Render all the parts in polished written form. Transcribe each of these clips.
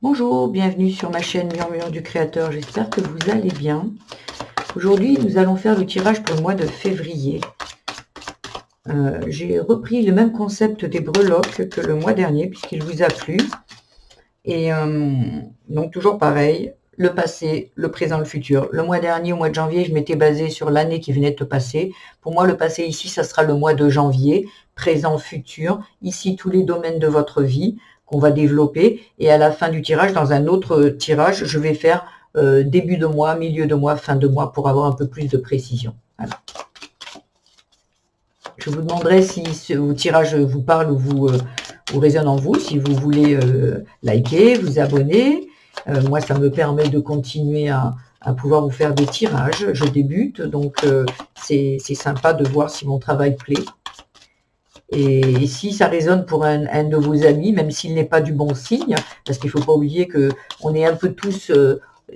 Bonjour, bienvenue sur ma chaîne Murmure du Créateur, j'espère que vous allez bien. Aujourd'hui, nous allons faire le tirage pour le mois de février. J'ai repris le même concept des breloques que le mois dernier, puisqu'il vous a plu. Et donc toujours pareil, le passé, le présent, le futur. Le mois dernier, au mois de janvier, je m'étais basée sur l'année qui venait de passer. Pour moi, le passé ici, ça sera le mois de janvier, présent, futur. Ici, tous les domaines de votre vie qu'on va développer. Et à la fin du tirage, dans un autre tirage, je vais faire début de mois, milieu de mois, fin de mois, pour avoir un peu plus de précision. Voilà. Je vous demanderai si ce tirage vous parle ou vous résonne en vous, si vous voulez liker, vous abonner. Moi, ça me permet de continuer à pouvoir vous faire des tirages. Je débute, donc c'est sympa de voir si mon travail plaît. Et si ça résonne pour un de vos amis, même s'il n'est pas du bon signe, parce qu'il ne faut pas oublier qu'on est un peu tous...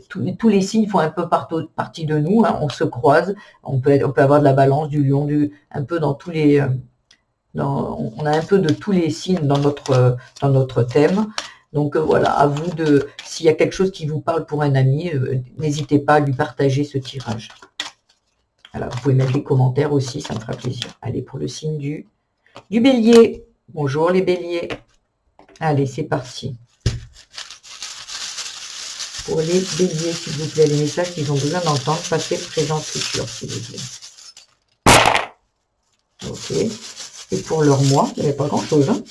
tous les signes font un peu partie de nous, hein, on se croise, on peut avoir de la balance, du lion, un peu dans tous les... on a un peu de tous les signes dans notre thème. Donc voilà, à vous de... S'il y a quelque chose qui vous parle pour un ami, n'hésitez pas à lui partager ce tirage. Alors, vous pouvez mettre les commentaires aussi, ça me fera plaisir. Allez, pour le signe du bélier. Bonjour les béliers. Allez, c'est parti. Pour les béliers, s'il vous plaît, les messages qu'ils ont besoin d'entendre, passé, présent, futur, s'il vous plaît. Ok. Et pour leur mois, il n'y avait pas grand-chose. Hein,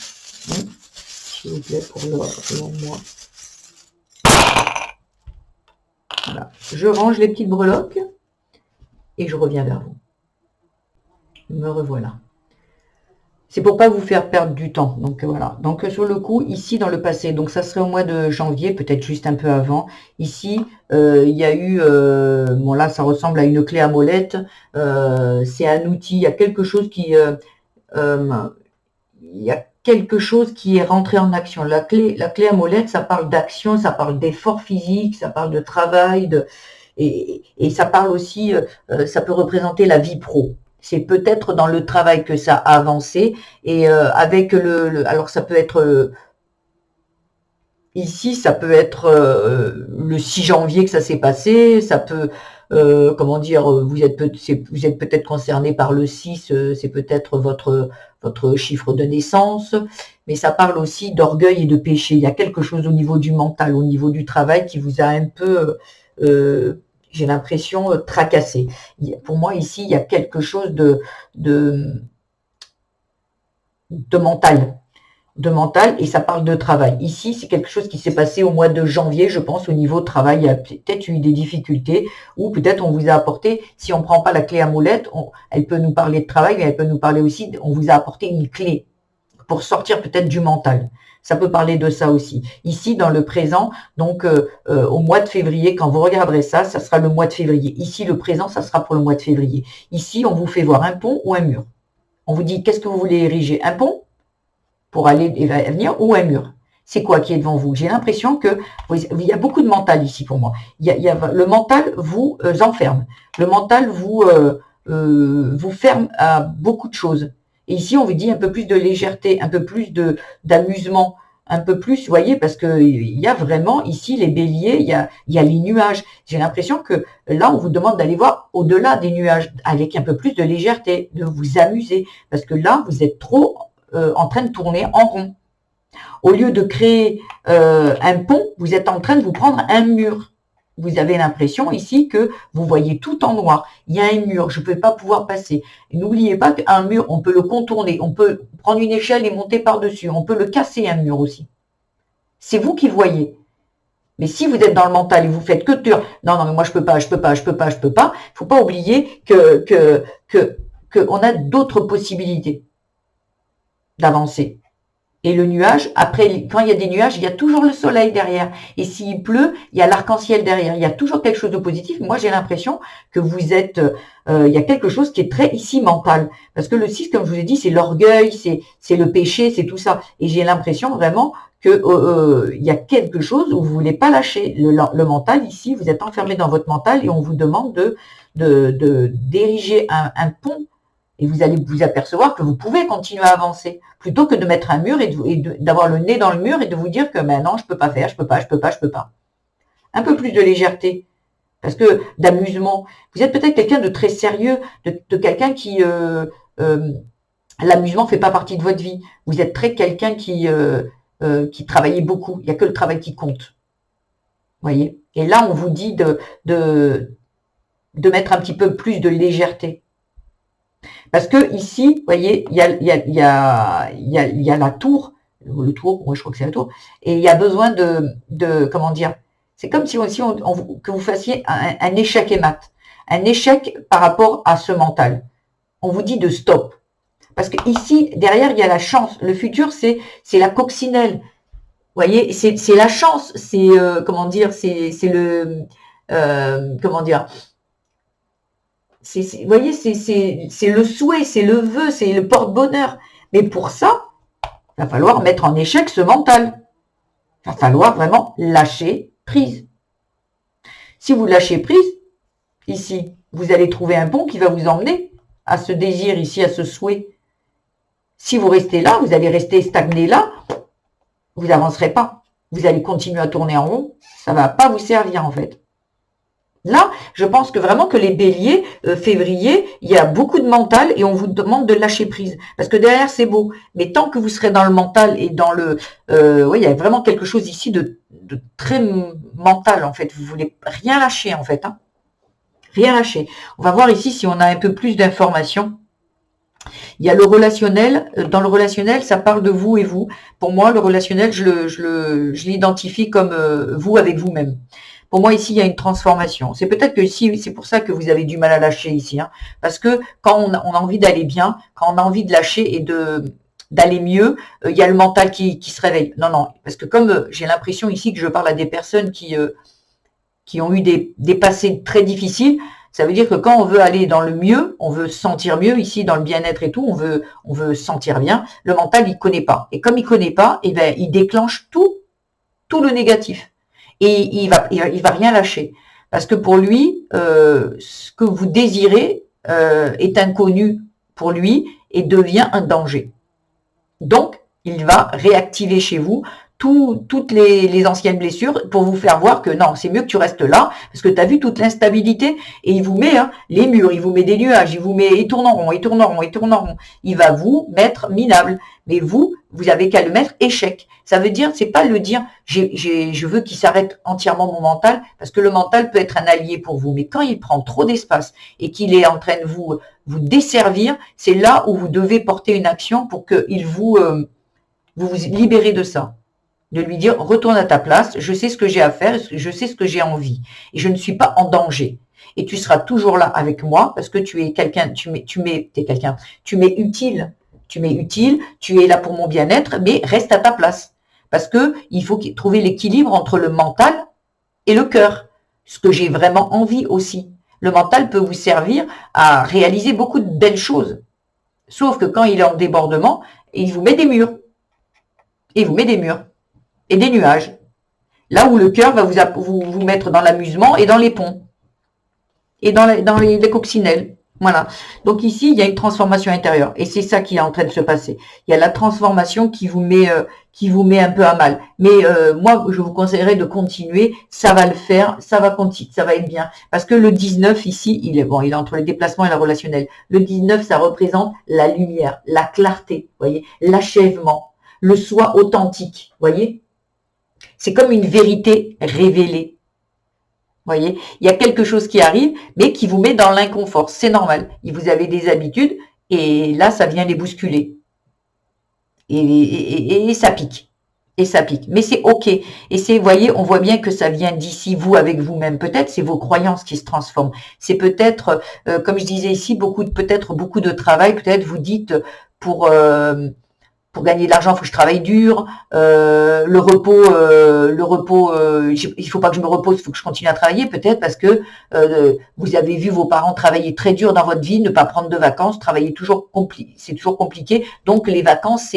s'il vous plaît, pour leur mois. Voilà. Je range les petites breloques et je reviens vers vous. Me revoilà. C'est pour pas vous faire perdre du temps. Donc voilà. Donc sur le coup, ici dans le passé, donc ça serait au mois de janvier, peut-être juste un peu avant. Ici, il y a eu, bon là, ça ressemble à une clé à molette. C'est un outil. Il y a quelque chose qui, est rentré en action. La clé à molette, ça parle d'action, ça parle d'effort physique, ça parle de travail, et ça parle aussi, ça peut représenter la vie pro. C'est peut-être dans le travail que ça a avancé, et avec alors ça peut être ici, ça peut être le 6 janvier que ça s'est passé, ça peut, comment dire, vous êtes peut-être concerné par le 6, c'est peut-être votre chiffre de naissance, mais ça parle aussi d'orgueil et de péché. Il y a quelque chose au niveau du mental, au niveau du travail qui vous a un peu... j'ai l'impression tracassé. Pour moi, ici, il y a quelque chose de mental, et ça parle de travail. Ici, c'est quelque chose qui s'est passé au mois de janvier, je pense, au niveau travail. Il y a peut-être eu des difficultés, ou peut-être on vous a apporté, si on ne prend pas la clé à molette, elle peut nous parler de travail, mais elle peut nous parler aussi, on vous a apporté une clé pour sortir peut-être du mental. Ça peut parler de ça aussi. Ici, dans le présent, donc au mois de février, quand vous regarderez ça, ça sera le mois de février. Ici, le présent, ça sera pour le mois de février. Ici, on vous fait voir un pont ou un mur. On vous dit, qu'est-ce que vous voulez ériger? Un pont pour aller et venir, ou un mur? C'est quoi qui est devant vous? J'ai l'impression que il y a beaucoup de mental ici pour moi. Le mental vous enferme. Le mental vous ferme à beaucoup de choses. Et ici, on vous dit un peu plus de légèreté, un peu plus d'amusement, un peu plus, vous voyez, parce que il y a vraiment ici les béliers, il y a les nuages. J'ai l'impression que là, on vous demande d'aller voir au-delà des nuages, avec un peu plus de légèreté, de vous amuser, parce que là, vous êtes trop en train de tourner en rond. Au lieu de créer un pont, vous êtes en train de vous prendre un mur. Vous avez l'impression ici que vous voyez tout en noir. Il y a un mur, je ne peux pas pouvoir passer. N'oubliez pas qu'un mur, on peut le contourner, on peut prendre une échelle et monter par-dessus, on peut le casser un mur aussi. C'est vous qui voyez. Mais si vous êtes dans le mental et vous faites que de non, mais moi je peux pas, il ne faut pas oublier qu'on a d'autres possibilités d'avancer. Et le nuage, après, quand il y a des nuages, il y a toujours le soleil derrière. Et s'il pleut, il y a l'arc-en-ciel derrière. Il y a toujours quelque chose de positif. Moi, j'ai l'impression que vous êtes... il y a quelque chose qui est très ici mental. Parce que le 6, comme je vous ai dit, c'est l'orgueil, c'est le péché, c'est tout ça. Et j'ai l'impression vraiment que il y a quelque chose où vous voulez pas lâcher. Le mental, ici, vous êtes enfermé dans votre mental et on vous demande d'ériger un pont Et vous allez vous apercevoir que vous pouvez continuer à avancer, plutôt que de mettre un mur et d'avoir le nez dans le mur et de vous dire que non, je peux pas faire, je peux pas, je peux pas, je peux pas. Un peu plus de légèreté, parce que d'amusement. Vous êtes peut-être quelqu'un de très sérieux, de quelqu'un qui l'amusement fait pas partie de votre vie. Vous êtes très quelqu'un qui travaillait beaucoup. Il n'y a que le travail qui compte. Voyez. Et là, on vous dit de mettre un petit peu plus de légèreté. Parce que ici, vous voyez, il y a la tour, le tour, ouais, je crois que c'est la tour, et il y a besoin comment dire, c'est comme si que vous fassiez un échec et mat, un échec par rapport à ce mental. On vous dit de stop. Parce que ici, derrière, il y a la chance. Le futur, c'est la coccinelle. Vous voyez, c'est la chance, c'est comment dire, c'est le comment dire. Vous voyez, c'est le souhait, c'est le vœu, c'est le porte-bonheur. Mais pour ça, il va falloir mettre en échec ce mental. Il va falloir vraiment lâcher prise. Si vous lâchez prise, ici, vous allez trouver un pont qui va vous emmener à ce désir ici, à ce souhait. Si vous restez là, vous allez rester stagné là, vous n'avancerez pas. Vous allez continuer à tourner en rond, ça ne va pas vous servir en fait. Là, je pense que vraiment que les béliers, février, il y a beaucoup de mental et on vous demande de lâcher prise. Parce que derrière, c'est beau. Mais tant que vous serez dans le mental et dans le... oui, il y a vraiment quelque chose ici de très mental, en fait. Vous voulez rien lâcher, en fait. Hein. Rien lâcher. On va voir ici si on a un peu plus d'informations. Il y a le relationnel. Dans le relationnel, ça parle de vous et vous. Pour moi, le relationnel, je l'identifie comme vous avec vous-même. Pour moi, ici, il y a une transformation. C'est peut-être que ici, c'est pour ça que vous avez du mal à lâcher ici. Hein, parce que quand on a envie d'aller bien, quand on a envie de lâcher et d'aller mieux, il y a le mental qui se réveille. Non, non. Parce que comme j'ai l'impression ici que je parle à des personnes qui ont eu des passés très difficiles, ça veut dire que quand on veut aller dans le mieux, on veut se sentir mieux, ici, dans le bien-être et tout, on veut se sentir bien, le mental, il connaît pas. Et comme il connaît pas, eh ben, il déclenche tout le négatif. Et il va rien lâcher. Parce que pour lui, ce que vous désirez est inconnu pour lui et devient un danger. Donc, il va réactiver chez vous toutes les anciennes blessures pour vous faire voir que non, c'est mieux que tu restes là, parce que tu as vu toute l'instabilité, et il vous met les murs, il vous met des nuages, il vous met, il tourne en rond, il tourne en rond, il tourne en rond. Il va vous mettre minable. Mais vous avez qu'à le mettre échec. Ça veut dire, c'est pas le dire, je veux qu'il s'arrête entièrement mon mental, parce que le mental peut être un allié pour vous. Mais quand il prend trop d'espace et qu'il est en train de vous desservir, c'est là où vous devez porter une action pour qu'il vous libérez de ça. De lui dire, retourne à ta place, je sais ce que j'ai à faire, je sais ce que j'ai envie. Et je ne suis pas en danger. Et tu seras toujours là avec moi, parce que tu es quelqu'un, tu m'es utile. Tu m'es utile, tu es là pour mon bien-être, mais reste à ta place. Parce que il faut trouver l'équilibre entre le mental et le cœur. Ce que j'ai vraiment envie aussi. Le mental peut vous servir à réaliser beaucoup de belles choses. Sauf que quand il est en débordement, il vous met des murs. Et vous met des murs. Et des nuages. Là où le cœur va vous mettre dans l'amusement et dans les ponts. Et dans les coccinelles. Voilà. Donc ici, il y a une transformation intérieure. Et c'est ça qui est en train de se passer. Il y a la transformation qui vous met un peu à mal. Mais moi, je vous conseillerais de continuer. Ça va le faire. Ça va être bien. Parce que le 19, ici, il est entre les déplacements et la relationnelle. Le 19, ça représente la lumière, la clarté, voyez, l'achèvement, le soi authentique, voyez. C'est comme une vérité révélée. Voyez, il y a quelque chose qui arrive, mais qui vous met dans l'inconfort. C'est normal. Vous avez des habitudes, et là, ça vient les bousculer. Et ça pique. Et ça pique. Mais c'est OK. Et c'est, voyez, on voit bien que ça vient d'ici, vous, avec vous-même. Peut-être, c'est vos croyances qui se transforment. C'est peut-être, comme je disais ici, beaucoup de travail. Peut-être vous dites, pour gagner de l'argent, il faut que je travaille dur. Le repos, il faut pas que je me repose, il faut que je continue à travailler, peut-être parce que vous avez vu vos parents travailler très dur dans votre vie, ne pas prendre de vacances, travailler c'est toujours compliqué. Donc les vacances,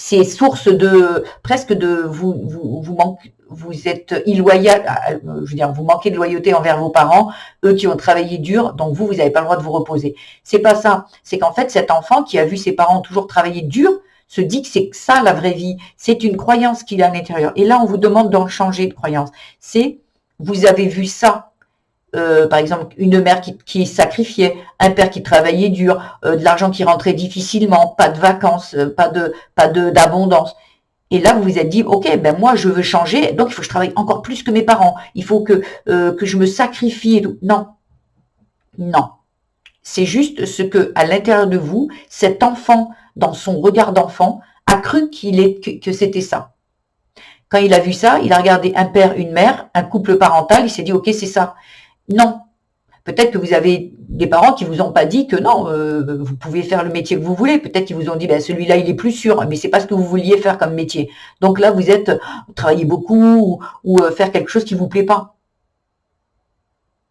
c'est source de presque de vous êtes illoyal, je veux dire, vous manquez de loyauté envers vos parents, eux qui ont travaillé dur, donc vous n'avez pas le droit de vous reposer. C'est pas ça. C'est qu'en fait, cet enfant qui a vu ses parents toujours travailler dur se dit que c'est ça la vraie vie. C'est une croyance qu'il a à l'intérieur. Et là, on vous demande d'en changer de croyance. C'est, vous avez vu ça. Par exemple, une mère qui sacrifiait, un père qui travaillait dur, de l'argent qui rentrait difficilement, pas de vacances, pas d'abondance. Et là, vous vous êtes dit, ok, ben moi je veux changer, donc il faut que je travaille encore plus que mes parents. Il faut que je me sacrifie et tout. Non, non. C'est juste ce que, à l'intérieur de vous, cet enfant, dans son regard d'enfant, a cru que c'était ça. Quand il a vu ça, il a regardé un père, une mère, un couple parental, il s'est dit, ok, c'est ça. Non. Peut-être que vous avez des parents qui vous ont pas dit que non, vous pouvez faire le métier que vous voulez. Peut-être qu'ils vous ont dit, ben, celui-là, il est plus sûr, mais c'est pas ce que vous vouliez faire comme métier. Donc là, vous travaillez beaucoup ou faire quelque chose qui vous plaît pas.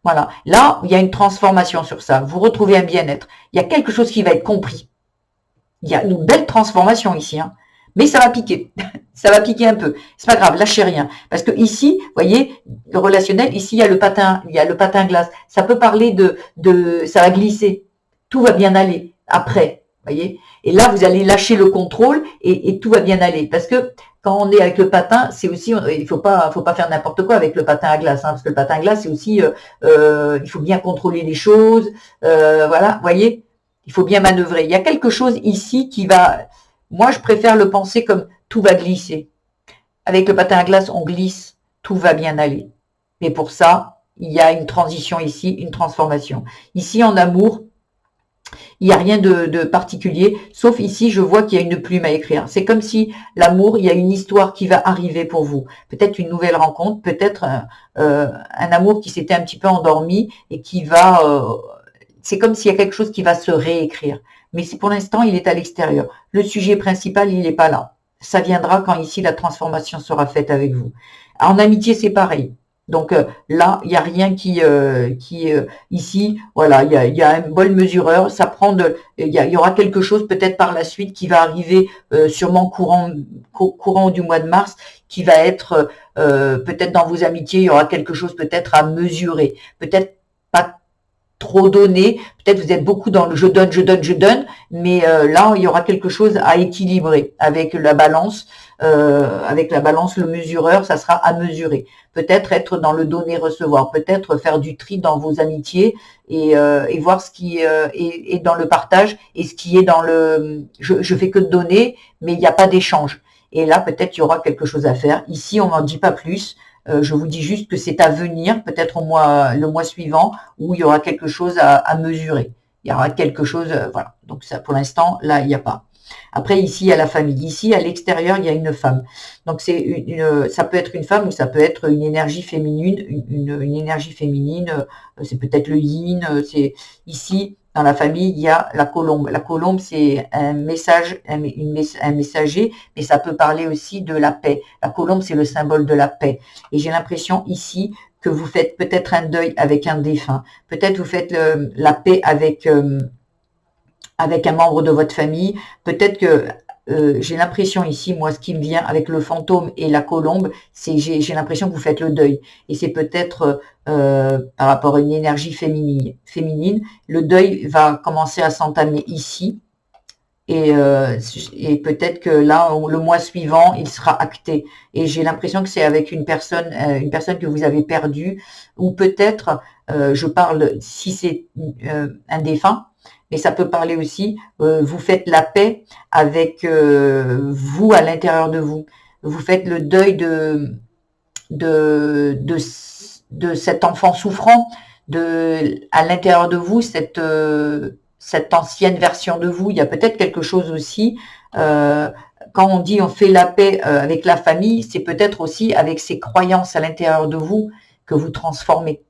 Voilà. Là, il y a une transformation sur ça. Vous retrouvez un bien-être. Il y a quelque chose qui va être compris. Il y a une belle transformation ici, hein. Mais ça va piquer. Ça va piquer un peu. C'est pas grave, lâchez rien. Parce que ici, vous voyez, le relationnel, ici, il y a le patin glace. Ça peut parler ça va glisser. Tout va bien aller après, vous voyez. Et là, vous allez lâcher le contrôle et tout va bien aller. Parce que quand on est avec le patin, c'est aussi, il faut pas faire n'importe quoi avec le patin à glace, hein, parce que le patin à glace, c'est aussi, il faut bien contrôler les choses, voilà, vous voyez. Il faut bien manœuvrer. Il y a quelque chose ici qui va, moi, je préfère le penser comme tout va glisser. Avec le patin à glace, on glisse, tout va bien aller. Mais pour ça, il y a une transition ici, une transformation. Ici, en amour, il n'y a rien de particulier, sauf ici, je vois qu'il y a une plume à écrire. C'est comme si l'amour, il y a une histoire qui va arriver pour vous. Peut-être une nouvelle rencontre, peut-être un amour qui s'était un petit peu endormi et qui va... c'est comme s'il y a quelque chose qui va se réécrire. Mais pour l'instant, il est à l'extérieur. Le sujet principal, il n'est pas là. Ça viendra quand ici, la transformation sera faite avec vous. En amitié, c'est pareil. Donc là, il n'y a rien qui ici, voilà, il y a un bol mesureur, ça prend il y aura quelque chose peut-être par la suite qui va arriver sûrement courant du mois de mars, qui va être peut-être dans vos amitiés, il y aura quelque chose peut-être à mesurer, peut-être pas trop donné, peut-être vous êtes beaucoup dans le je donne, mais là il y aura quelque chose à équilibrer avec la balance, le mesureur, ça sera à mesurer. Peut-être être dans le donner-recevoir, peut-être faire du tri dans vos amitiés et voir ce qui est dans le partage et ce qui est dans le je fais que de donner, mais il n'y a pas d'échange. Et là peut-être il y aura quelque chose à faire. Ici on n'en dit pas plus. Je vous dis juste que c'est à venir, peut-être le mois suivant, où il y aura quelque chose à mesurer. Il y aura quelque chose, voilà. Donc ça, pour l'instant, là, il n'y a pas. Après, ici, il y a la famille. Ici, à l'extérieur, il y a une femme. Donc ça peut être une femme ou ça peut être une énergie féminine. Une énergie féminine, c'est peut-être le yin. C'est ici. Dans la famille, il y a la colombe. La colombe, c'est un message, un messager, mais ça peut parler aussi de la paix. La colombe, c'est le symbole de la paix. Et j'ai l'impression ici que vous faites peut-être un deuil avec un défunt. Peut-être vous faites la paix avec un membre de votre famille. Peut-être que j'ai l'impression ici, moi, ce qui me vient avec le fantôme et la colombe, c'est j'ai l'impression que vous faites le deuil. Et c'est peut-être par rapport à une énergie féminine, le deuil va commencer à s'entamer ici. Et peut-être que là, le mois suivant, il sera acté. Et j'ai l'impression que c'est avec une personne que vous avez perdue, ou peut-être, je parle si c'est un défunt, mais ça peut parler aussi, vous faites la paix avec vous à l'intérieur de vous. Vous faites le deuil de cet enfant souffrant, à l'intérieur de vous, cette ancienne version de vous. Il y a peut-être quelque chose aussi, quand on dit on fait la paix avec la famille, c'est peut-être aussi avec ces croyances à l'intérieur de vous que vous transformez.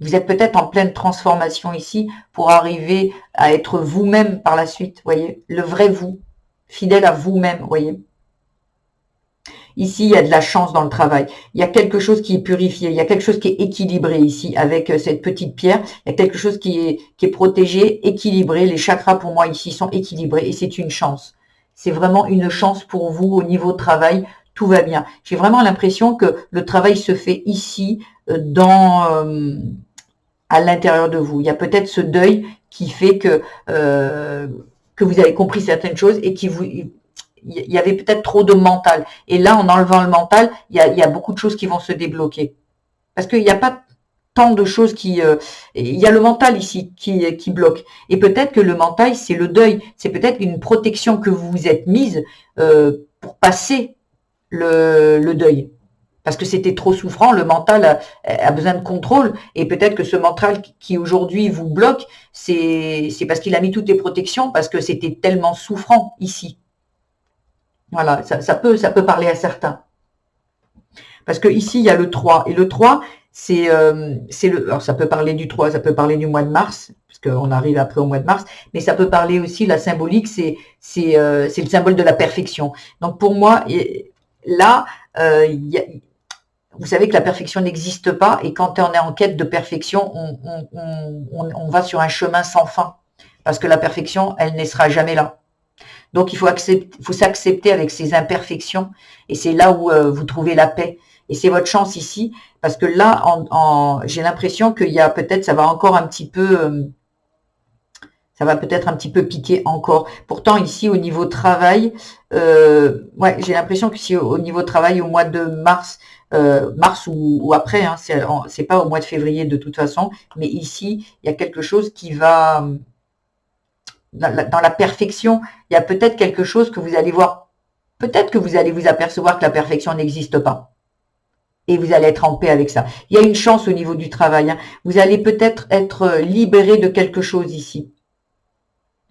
Vous êtes peut-être en pleine transformation ici pour arriver à être vous-même par la suite, voyez, le vrai vous, fidèle à vous-même, voyez. Ici, il y a de la chance dans le travail. Il y a quelque chose qui est purifié. Il y a quelque chose qui est équilibré ici avec cette petite pierre. Il y a quelque chose qui est protégé, équilibré. Les chakras, pour moi, ici, sont équilibrés et c'est une chance. c'est vraiment une chance pour vous au niveau travail, tout va bien. J'ai vraiment l'impression que le travail se fait ici, à l'intérieur de vous. Il y a peut-être ce deuil qui fait que vous avez compris certaines choses et il y avait peut-être trop de mental. Et là, en enlevant le mental, il y a beaucoup de choses qui vont se débloquer. Parce qu'il n'y a pas tant de choses il y a le mental ici qui bloque. Et peut-être que le mental, c'est le deuil. C'est peut-être une protection que vous vous êtes mise pour passer le deuil. Parce que c'était trop souffrant, le mental a besoin de contrôle. Et peut-être que ce mental qui aujourd'hui vous bloque, c'est parce qu'il a mis toutes les protections, parce que c'était tellement souffrant ici. Voilà, ça peut parler à certains. Parce que ici, il y a le 3. Et le 3, alors ça peut parler du 3, ça peut parler du mois de mars, parce qu'on arrive après au mois de mars, mais ça peut parler aussi, la symbolique, c'est le symbole de la perfection. Donc pour moi, là, vous savez que la perfection n'existe pas, et quand on est en quête de perfection, on va sur un chemin sans fin, parce que la perfection, elle ne sera jamais là. Donc il faut s'accepter avec ses imperfections, et c'est là où vous trouvez la paix. Et c'est votre chance ici, parce que là, j'ai l'impression qu'il y a peut-être, ça va encore un petit peu, ça va peut-être un petit peu piquer encore. Pourtant ici, au niveau travail, ouais, j'ai l'impression que si au niveau travail, au mois de mars, ou après, hein, c'est pas au mois de février de toute façon, mais ici, il y a quelque chose qui va dans la perfection. Il y a peut-être quelque chose que vous allez voir. Peut-être que vous allez vous apercevoir que la perfection n'existe pas. Et vous allez être en paix avec ça. Il y a une chance au niveau du travail. Hein. Vous allez peut-être être libéré de quelque chose ici.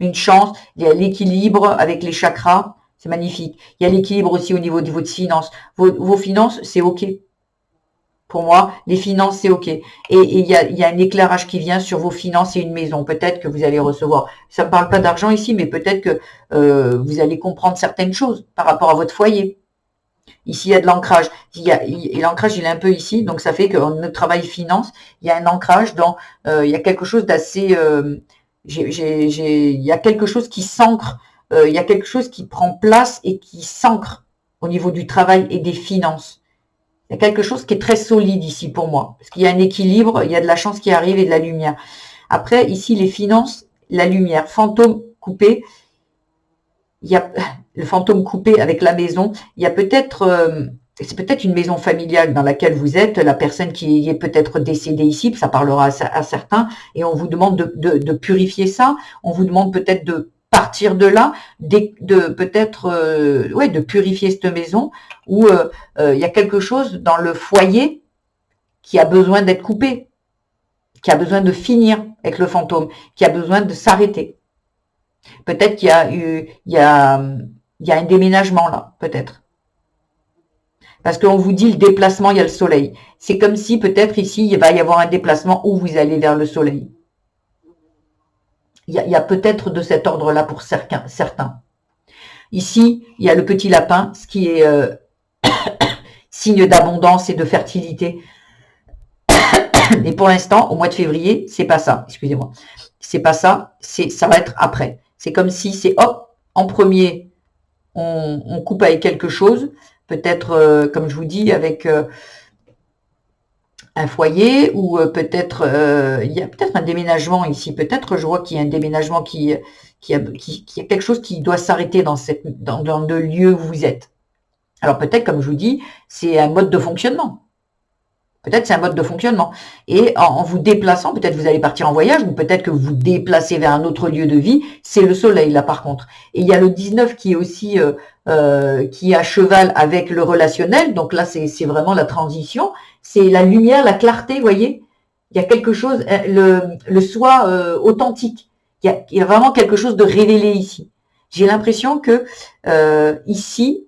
Une chance. Il y a l'équilibre avec les chakras. C'est magnifique. Il y a l'équilibre aussi au niveau de votre finance. Vos finances, c'est OK. Pour moi, les finances, c'est OK. Et il y a un éclairage qui vient sur vos finances et une maison. Peut-être que vous allez recevoir. Ça ne parle pas d'argent ici, mais peut-être que vous allez comprendre certaines choses par rapport à votre foyer. Ici, il y a de l'ancrage. Et l'ancrage, il est un peu ici. Donc, ça fait que notre travail finance, il y a un ancrage dans... il y a quelque chose d'assez... il y a quelque chose qui s'ancre. Il y a quelque chose qui prend place et qui s'ancre au niveau du travail et des finances. Il y a quelque chose qui est très solide ici pour moi. Parce qu'il y a un équilibre, il y a de la chance qui arrive et de la lumière. Après, ici, les finances, la lumière. Fantôme coupé. Il y a le fantôme coupé avec la maison. Il y a peut-être, c'est peut-être une maison familiale dans laquelle vous êtes, la personne qui est peut-être décédée ici, ça parlera à certains, et on vous demande de purifier ça. On vous demande peut-être de partir de là, peut-être, ouais, de purifier cette maison, où il y a quelque chose dans le foyer qui a besoin d'être coupé, qui a besoin de finir avec le fantôme, qui a besoin de s'arrêter. Peut-être qu'il y a un déménagement là, peut-être. Parce qu'on vous dit le déplacement, il y a le soleil. C'est comme si peut-être ici, il va y avoir un déplacement où vous allez vers le soleil. Il y a peut-être de cet ordre-là pour certains. Ici, il y a le petit lapin, ce qui est signe d'abondance et de fertilité. Et pour l'instant, au mois de février, c'est pas ça. Excusez-moi. C'est pas ça. Ça va être après. C'est comme si c'est hop, en premier, on coupe avec quelque chose. Peut-être, comme je vous dis, avec un foyer, ou peut-être, il y a peut-être un déménagement ici. Peut-être, je vois qu'il y a un déménagement qui a quelque chose qui doit s'arrêter dans le lieu où vous êtes. Alors peut-être, comme je vous dis, c'est un mode de fonctionnement. Peut-être c'est un mode de fonctionnement. Et en vous déplaçant, peut-être vous allez partir en voyage, ou peut-être que vous vous déplacez vers un autre lieu de vie. C'est le soleil, là, par contre. Et il y a le 19 qui est aussi qui est à cheval avec le relationnel. Donc là, c'est vraiment la transition. C'est la lumière, la clarté, vous voyez. Il y a quelque chose, le soi authentique. Il y a vraiment quelque chose de révélé ici. J'ai l'impression que ici,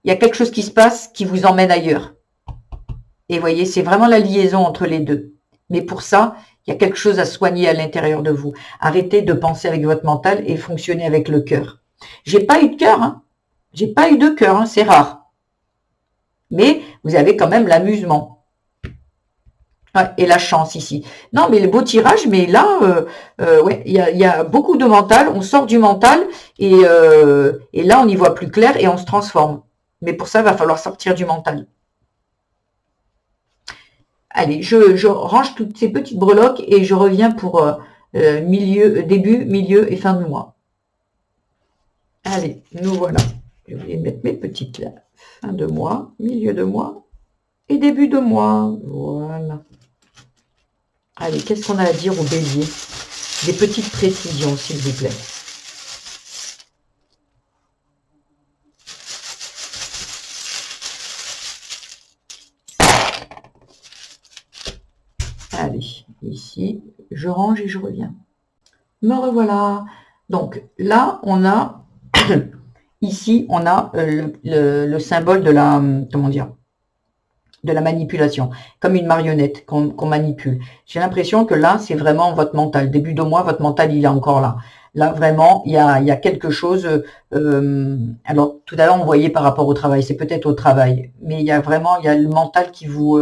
il y a quelque chose qui se passe qui vous emmène ailleurs. Et vous voyez, c'est vraiment la liaison entre les deux. Mais pour ça, il y a quelque chose à soigner à l'intérieur de vous. Arrêtez de penser avec votre mental et fonctionnez avec le cœur. J'ai pas eu de cœur, hein. J'ai pas eu de cœur, hein. C'est rare. Mais vous avez quand même l'amusement. Ouais, et la chance ici. Non, mais le beau tirage, mais là, ouais, il y a beaucoup de mental. On sort du mental et là, on y voit plus clair et on se transforme. Mais pour ça, il va falloir sortir du mental. Allez, je range toutes ces petites breloques et je reviens pour début, milieu et fin du mois. Allez, nous voilà. Je vais mettre mes petites là. Fin de mois, milieu de mois et début de mois. Voilà. Allez, qu'est-ce qu'on a à dire au bélier? Des petites précisions, s'il vous plaît. Allez, ici, je range et je reviens. Me revoilà. Donc là, on a, ici, on a le symbole de la, comment dire, de la manipulation, comme une marionnette qu'on manipule. J'ai l'impression que là, c'est vraiment votre mental. Début de mois, votre mental, il est encore là. Là, vraiment, il y a quelque chose. Alors, tout à l'heure, on voyait par rapport au travail, c'est peut-être au travail, mais il y a vraiment, il y a le mental qui vous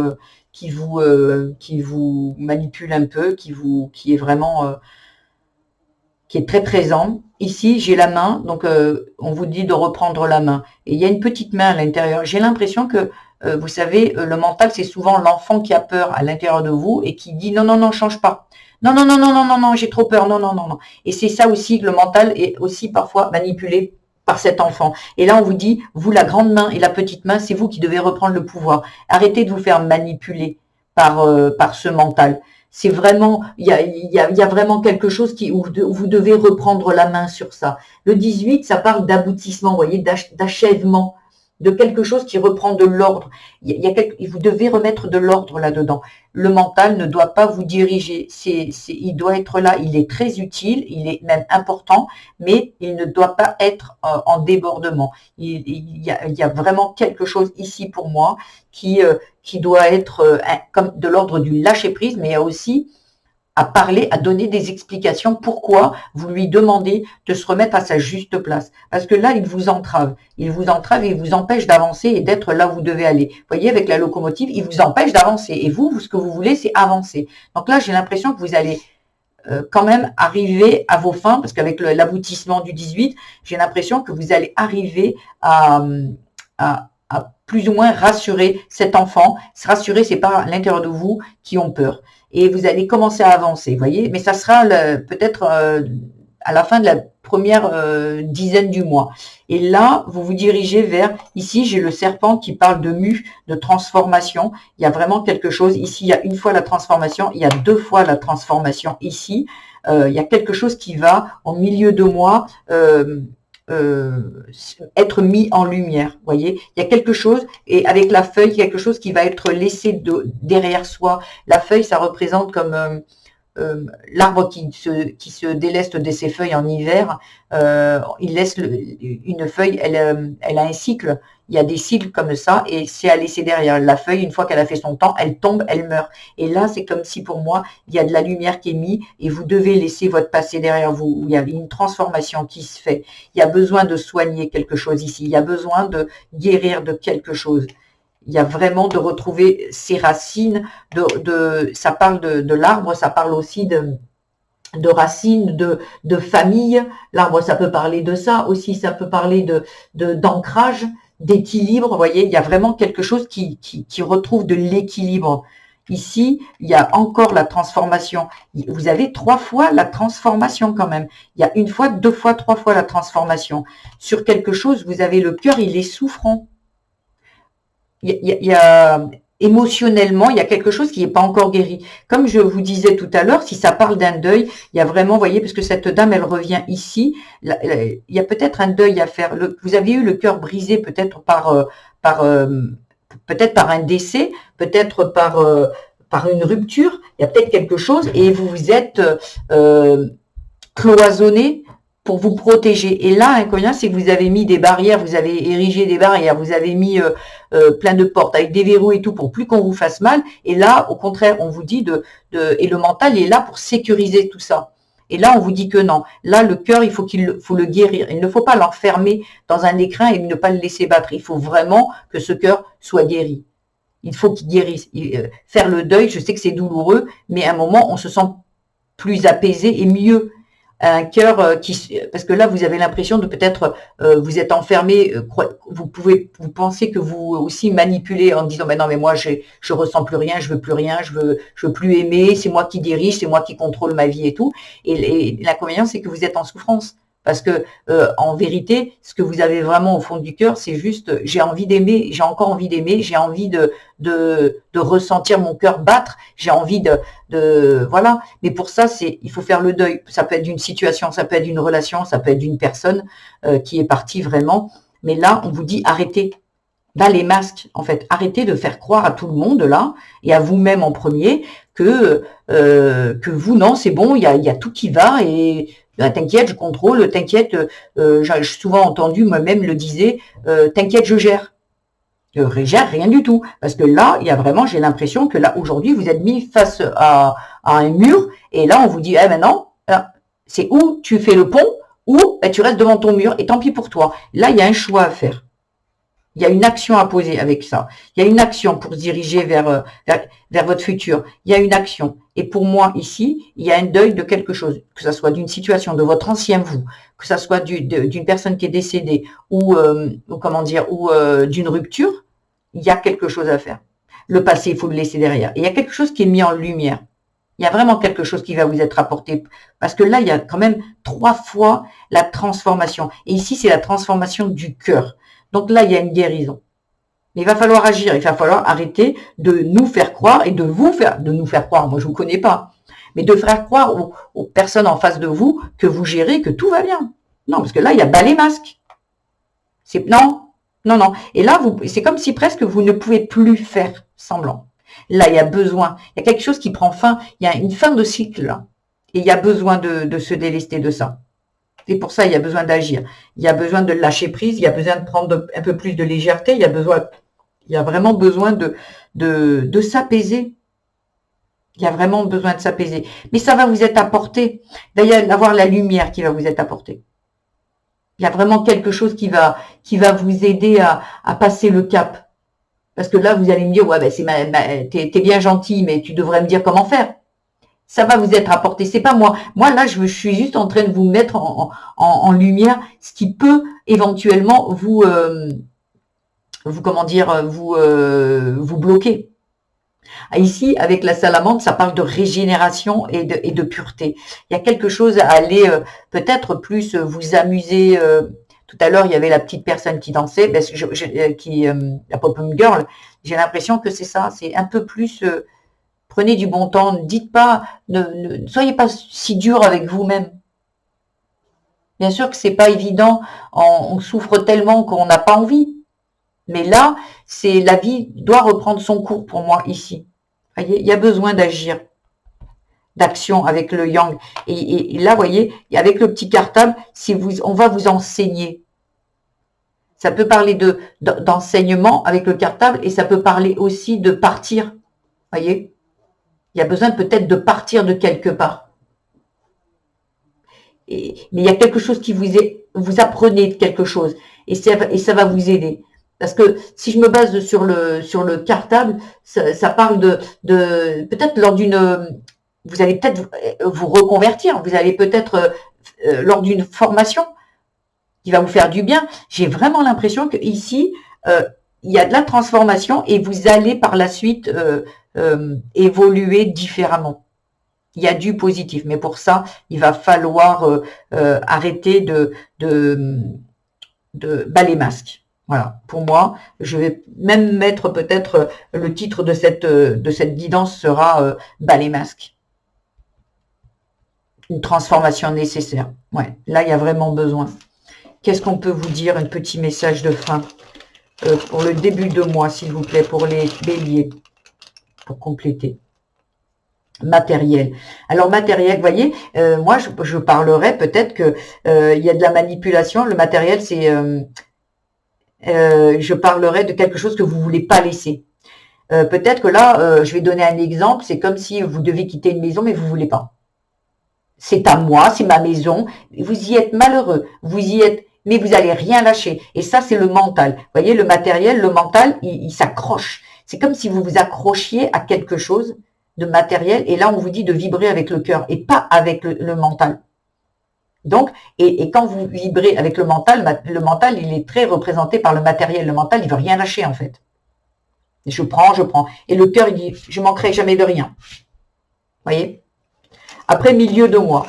manipule un peu, qui est vraiment, qui est très présent. Ici, j'ai la main, donc on vous dit de reprendre la main. Et il y a une petite main à l'intérieur. J'ai l'impression que, vous savez, le mental, c'est souvent l'enfant qui a peur à l'intérieur de vous et qui dit non, non, non, change pas. Non, non, non, non, non, non, non, j'ai trop peur. Non, non, non, non. Et c'est ça aussi que le mental est aussi parfois manipulé par cet enfant. Et là, on vous dit, vous, la grande main et la petite main, c'est vous qui devez reprendre le pouvoir. Arrêtez de vous faire manipuler par ce mental. C'est vraiment, il y a vraiment quelque chose où vous devez reprendre la main sur ça. Le 18, ça parle d'aboutissement, vous voyez, d'achèvement, de quelque chose qui reprend de l'ordre. Vous devez remettre de l'ordre là-dedans. Le mental ne doit pas vous diriger. Il doit être là. Il est très utile, il est même important, mais il ne doit pas être en débordement. Il y a vraiment quelque chose ici pour moi qui doit être comme de l'ordre du lâcher-prise, mais il y a aussi à parler, à donner des explications pourquoi vous lui demandez de se remettre à sa juste place. Parce que là, il vous entrave. Il vous entrave et il vous empêche d'avancer et d'être là où vous devez aller. Vous voyez, avec la locomotive, il vous empêche d'avancer. Et vous, ce que vous voulez, c'est avancer. Donc là, j'ai l'impression que vous allez quand même arriver à vos fins, parce qu'avec l'aboutissement du 18, j'ai l'impression que vous allez arriver à plus ou moins rassurer cet enfant. Se rassurer, c'est pas à l'intérieur de vous qui ont peur. Et vous allez commencer à avancer, vous voyez. Mais ça sera peut-être à la fin de la première dizaine du mois. Et là, vous vous dirigez vers, ici, j'ai le serpent qui parle de de transformation. Il y a vraiment quelque chose. Ici, il y a une fois la transformation, il y a deux fois la transformation ici. Il y a quelque chose qui va, en milieu de mois, être mis en lumière, vous voyez, il y a quelque chose, et avec la feuille, quelque chose qui va être laissé derrière soi. La feuille, ça représente comme l'arbre qui se déleste de ses feuilles en hiver. Il laisse une feuille, elle a un cycle, il y a des cycles comme ça, et c'est à laisser derrière. La feuille, une fois qu'elle a fait son temps, elle tombe, elle meurt. Et là, c'est comme si pour moi, il y a de la lumière qui est mise, et vous devez laisser votre passé derrière vous. Il y a une transformation qui se fait. Il y a besoin de soigner quelque chose ici, il y a besoin de guérir de quelque chose. Il y a vraiment de retrouver ses racines, ça parle de l'arbre, ça parle aussi de racines, de famille. L'arbre, ça peut parler de ça aussi, ça peut parler d'ancrage, d'équilibre. Vous voyez, il y a vraiment quelque chose qui retrouve de l'équilibre. Ici, il y a encore la transformation. Vous avez 3 fois la transformation quand même. Il y a 1 fois, 2 fois, 3 fois la transformation. Sur quelque chose, vous avez le cœur, il est souffrant. Il y a émotionnellement, il y a quelque chose qui n'est pas encore guéri. Comme je vous disais tout à l'heure, si ça parle d'un deuil, il y a vraiment, vous voyez, parce que cette dame, elle revient ici, il y a peut-être un deuil à faire. Vous avez eu le cœur brisé peut-être peut-être par un décès, peut-être par une rupture, il y a peut-être quelque chose et vous vous êtes cloisonné pour vous protéger. Et là, l'inconvénient, c'est que vous avez mis des barrières, vous avez érigé des barrières, vous avez mis plein de portes avec des verrous et tout pour plus qu'on vous fasse mal. Et là, au contraire, on vous dit et le mental est là pour sécuriser tout ça. Et là, on vous dit que non. Là, le cœur, il faut le guérir. Il ne faut pas l'enfermer dans un écrin et ne pas le laisser battre. Il faut vraiment que ce cœur soit guéri. Il faut qu'il guérisse. Faire le deuil, je sais que c'est douloureux, mais à un moment, on se sent plus apaisé et mieux. Un cœur parce que là, vous avez l'impression de peut-être vous êtes enfermé, vous pensez que vous aussi manipulez en disant, mais non, mais moi, je ressens plus rien, je veux plus rien, je veux plus aimer, c'est moi qui dirige, c'est moi qui contrôle ma vie et tout. Et l'inconvénient, c'est que vous êtes en souffrance. Parce que en vérité, ce que vous avez vraiment au fond du cœur, c'est juste j'ai envie d'aimer, j'ai encore envie d'aimer, j'ai envie de ressentir mon cœur battre, j'ai envie de voilà. Mais pour ça, il faut faire le deuil. Ça peut être d'une situation, ça peut être d'une relation, ça peut être d'une personne qui est partie vraiment. Mais là, on vous dit arrêtez. Là, les masques, en fait, arrêtez de faire croire à tout le monde là et à vous-même en premier que vous non, c'est bon, il y a tout qui va et t'inquiète, je contrôle, t'inquiète, j'ai souvent entendu, moi-même le disais, t'inquiète, je gère. Je gère rien du tout. Parce que là, il y a vraiment, j'ai l'impression que là, aujourd'hui, vous êtes mis face à un mur, et là, on vous dit, eh maintenant, c'est où tu fais le pont, ou tu restes devant ton mur, et tant pis pour toi. Là, il y a un choix à faire. Il y a une action à poser avec ça. Il y a une action pour se diriger vers votre futur. Il y a une action. Et pour moi, ici, il y a un deuil de quelque chose, que ce soit d'une situation, de votre ancien vous, que ce soit d'une personne qui est décédée ou comment dire, ou d'une rupture, il y a quelque chose à faire. Le passé, il faut le laisser derrière. Et il y a quelque chose qui est mis en lumière. Il y a vraiment quelque chose qui va vous être apporté. Parce que là, il y a quand même 3 fois la transformation. Et ici, c'est la transformation du cœur. Donc là, il y a une guérison. Mais il va falloir agir, il va falloir arrêter de nous faire croire et de nous faire croire, moi je vous connais pas, mais de faire croire aux personnes en face de vous que vous gérez, que tout va bien. Non, parce que là, il y a bas les masques. Non. Et là, c'est comme si presque vous ne pouvez plus faire semblant. Là, il y a besoin, il y a quelque chose qui prend fin, il y a une fin de cycle là. Et il y a besoin de se délester de ça. Et pour ça, il y a besoin d'agir. Il y a besoin de lâcher prise. Il y a besoin de prendre un peu plus de légèreté. Il y a vraiment besoin de s'apaiser. Il y a vraiment besoin de s'apaiser. Mais ça va vous être apporté. D'ailleurs, d'avoir la lumière qui va vous être apportée. Il y a vraiment quelque chose qui va vous aider à passer le cap. Parce que là, vous allez me dire, ouais, ben t'es bien gentil, mais tu devrais me dire comment faire. Ça va vous être apporté. C'est pas moi. Moi, là, je suis juste en train de vous mettre en lumière ce qui peut éventuellement vous bloquer. Ici, avec la salamandre, ça parle de régénération et de pureté. Il y a quelque chose à aller peut-être plus vous amuser. Tout à l'heure, il y avait la petite personne qui dansait, la pop-up girl. J'ai l'impression que c'est ça. C'est un peu plus... Prenez du bon temps, dites pas, ne soyez pas si dur avec vous-même. Bien sûr que c'est pas évident, on souffre tellement qu'on n'a pas envie. Mais là, la vie doit reprendre son cours pour moi ici. Voyez, il y a besoin d'agir, d'action avec le yang. Et là, voyez, avec le petit cartable, on va vous enseigner. Ça peut parler d'enseignement avec le cartable et ça peut parler aussi de partir. Voyez. Il y a besoin peut-être de partir de quelque part. Mais il y a quelque chose qui vous apprenez de quelque chose. Et ça va vous aider. Parce que si je me base sur le cartable, ça parle de peut-être lors vous allez peut-être vous reconvertir. Vous allez peut-être lors d'une formation qui va vous faire du bien. J'ai vraiment l'impression que ici, il y a de la transformation et vous allez par la suite évoluer différemment. Il y a du positif, mais pour ça, il va falloir arrêter de les masques. Voilà. Pour moi, je vais même mettre peut-être le titre de cette guidance sera les masques. Une transformation nécessaire. Ouais. Là, il y a vraiment besoin. Qu'est-ce qu'on peut vous dire? Un petit message de fin pour le début de mois, s'il vous plaît, pour les béliers. Pour compléter. Matériel. Alors matériel, vous voyez, moi je parlerais peut-être que il y a de la manipulation. Le matériel, c'est je parlerais de quelque chose que vous voulez pas laisser. Peut-être que là, je vais donner un exemple. C'est comme si vous devez quitter une maison, mais vous voulez pas. C'est à moi, c'est ma maison. Vous y êtes malheureux. Vous y êtes, mais vous allez rien lâcher. Et ça, c'est le mental. Vous voyez, le matériel, le mental, il s'accroche. C'est comme si vous vous accrochiez à quelque chose de matériel, et là, on vous dit de vibrer avec le cœur et pas avec le mental. Donc, et quand vous vibrez avec le mental, il est très représenté par le matériel. Le mental, il veut rien lâcher, en fait. Je prends. Et le cœur, il dit, je manquerai jamais de rien. Vous voyez? Après, milieu de mois.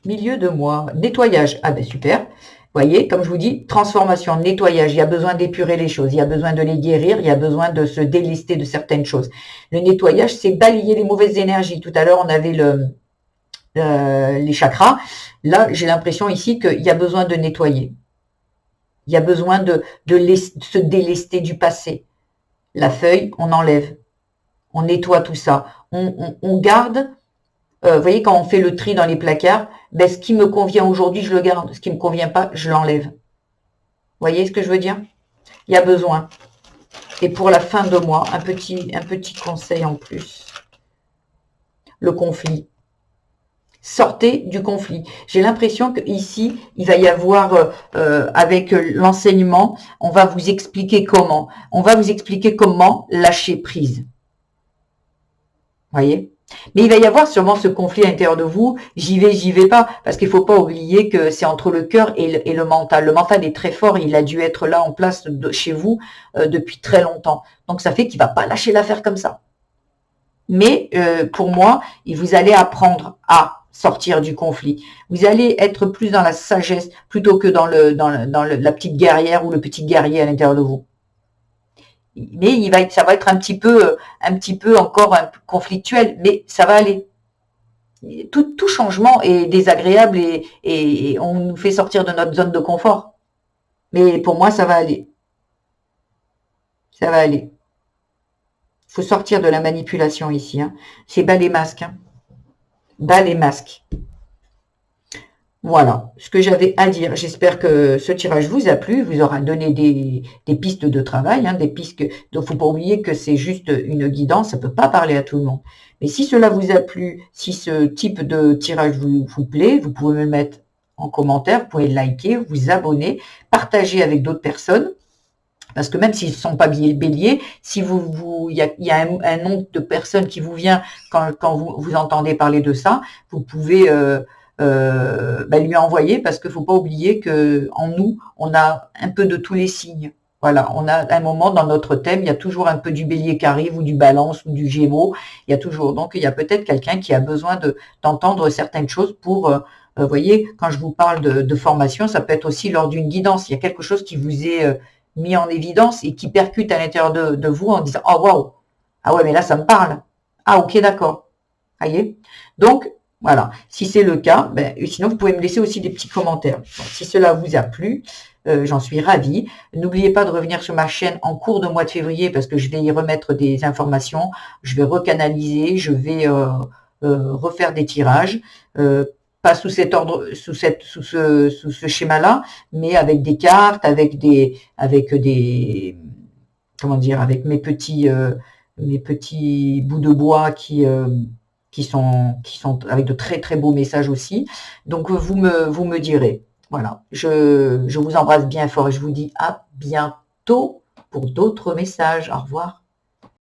Milieu de mois. Nettoyage. Ah ben super. Vous voyez, comme je vous dis, transformation, nettoyage. Il y a besoin d'épurer les choses. Il y a besoin de les guérir. Il y a besoin de se délester de certaines choses. Le nettoyage, c'est balayer les mauvaises énergies. Tout à l'heure, on avait les chakras. Là, j'ai l'impression ici qu'il y a besoin de nettoyer. Il y a besoin de se délester du passé. La feuille, on enlève. On nettoie tout ça. On garde. Vous voyez, quand on fait le tri dans les placards, ben, ce qui me convient aujourd'hui, je le garde. Ce qui ne me convient pas, je l'enlève. Vous voyez ce que je veux dire? Il y a besoin. Et pour la fin de mois, un petit conseil en plus. Le conflit. Sortez du conflit. J'ai l'impression qu'ici, il va y avoir, avec l'enseignement, on va vous expliquer comment. On va vous expliquer comment lâcher prise. Voyez? Mais il va y avoir sûrement ce conflit à l'intérieur de vous, j'y vais pas, parce qu'il faut pas oublier que c'est entre le cœur et le mental. Le mental est très fort, il a dû être là en place chez vous depuis très longtemps. Donc ça fait qu'il va pas lâcher l'affaire comme ça. Mais pour moi, vous allez apprendre à sortir du conflit. Vous allez être plus dans la sagesse plutôt que dans la petite guerrière ou le petit guerrier à l'intérieur de vous. Mais ça va être un petit peu encore un peu conflictuel, mais ça va aller. Tout changement est désagréable et on nous fait sortir de notre zone de confort. Mais pour moi, ça va aller. Ça va aller. Il faut sortir de la manipulation ici. Hein. C'est bas les masques. Hein. Bas les masques. Voilà ce que j'avais à dire. J'espère que ce tirage vous a plu, vous aura donné des pistes de travail, hein, des pistes donc il ne faut pas oublier que c'est juste une guidance, ça ne peut pas parler à tout le monde. Mais si cela vous a plu, si ce type de tirage vous plaît, vous pouvez me le mettre en commentaire, vous pouvez liker, vous abonner, partager avec d'autres personnes. Parce que même s'ils ne sont pas béliers, si il y a un nombre de personnes qui vous vient quand vous entendez parler de ça, vous pouvez lui envoyer, parce qu'il ne faut pas oublier que en nous, on a un peu de tous les signes. Voilà, on a un moment dans notre thème, il y a toujours un peu du bélier qui arrive, ou du balance, ou du gémeaux, il y a toujours. Donc, il y a peut-être quelqu'un qui a besoin d'entendre certaines choses pour, vous voyez, quand je vous parle de formation, ça peut être aussi lors d'une guidance. Il y a quelque chose qui vous est mis en évidence et qui percute à l'intérieur de vous en disant « Oh, waouh! Ah ouais, mais là, ça me parle. Ah, ok, d'accord. » Voyez? Donc, voilà. Si c'est le cas, sinon, vous pouvez me laisser aussi des petits commentaires. Donc, si cela vous a plu, j'en suis ravie. N'oubliez pas de revenir sur ma chaîne en cours de mois de février parce que je vais y remettre des informations. Je vais recanaliser, je vais refaire des tirages. Pas sous cet ordre, sous ce schéma-là, mais avec des cartes, avec des, comment dire, avec mes petits bouts de bois qui sont avec de très très beaux messages aussi. Donc vous me direz. Voilà. Je vous embrasse bien fort et je vous dis à bientôt pour d'autres messages. Au revoir.